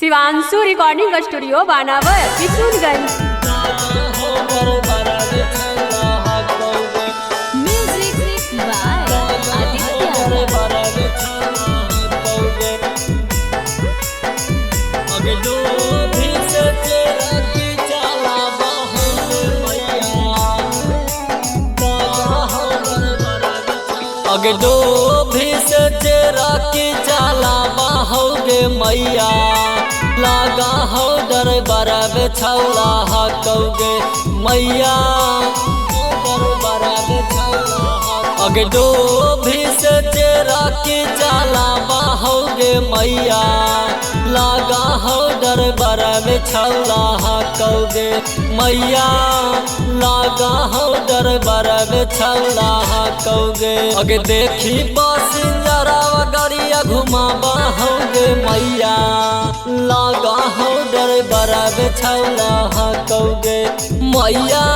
Shivanshu recording studio बानावर Kishanganj. Music by Aditya. अगे दो भी से तेरा की चाला बाहोगे मैया, लागा हो डर बरा बेछौला हकौगे मैया, डर बरा बेछौला। अगे दो भी से तेरा की चाला बाहोगे मैया, लागा हो डर बरा बेछौला हकौगे मैया, लागा हो डर बरा बेछौला हकौगे। अगे देखी बसिंजरा गरिया घुमा बाहोगे मैया, लागा हो डर बरा बेछौला हकौगे मैया,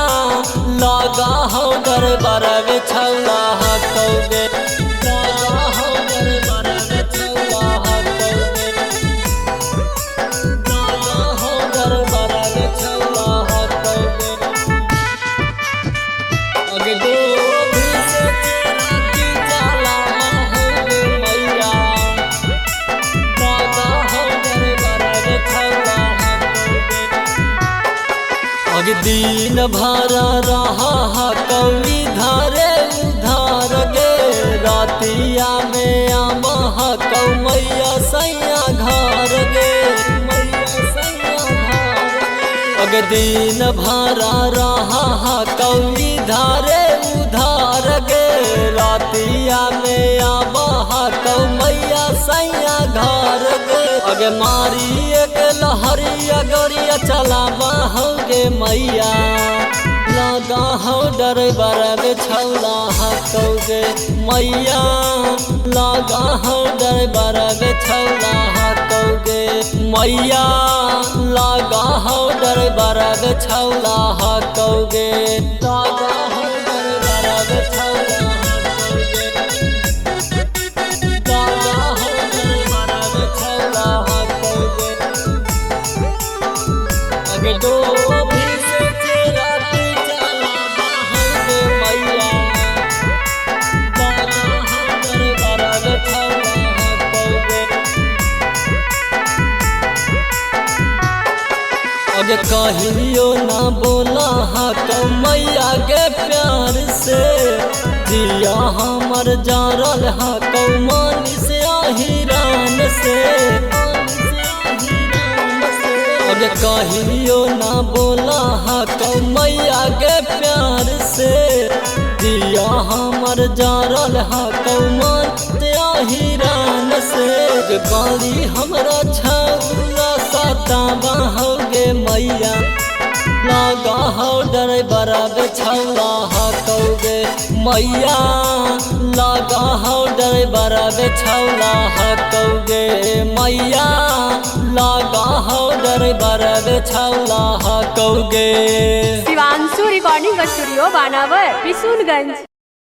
लागा हो डर बरा बेछौला हकौगे, लागा हो डर बरा बेछौला हकौगे, लागा हो डर बरा बेछौला हकौगे। अगे दो भी से तेरा की चाला बाहोगे मैया, लागा हो डर बरा बेछौला हकौगे। अगे दिन भर रहा कौली धारे उधार गे, रातिया में आमह कौ मैया सैया घर गे, मैया सैया घर गे। अगे दिन भर रहा कौली धारे उधार गे, रातिया में आमह कौ मैया सैया घर गे। अगे मारी एक लहरिया गरिया चला बाहोगे मैया, लागा हो डर बरा बेछौला हकौगे मैया, लागा हो डर बरा बेछौला हकौगे मैया, लागा हो डर बरा बेछौला हकौगे, लागा हो डर बरा बेछौला हकौगे, लागा हो डर बरा बेछौला हकौगे। अगे दो भी से तेरा की चाला बाहोगे मैया, लागा हो डर बरा बेछौला हकौगे। अगे कहियो ना बोला हक मैया के प्यार से, जिया हमर जारल हक मानी से आहिरान से, अगे कहियो ना बोला हक मैया के प्यार से, दिया हमर जारल हक मान से आहिरान से। बारी हमरा छौला साता बाहोगे मैया, लागा हो डर बरा बेछौला हकौगे मैया, लागा हो डर बरा बेछौला हकौगे मैया, लागा हो डर बरा बेछौला हकौगे। शिवांशु रिकॉर्डिंग स्टूडियो बानावर किशनगंज।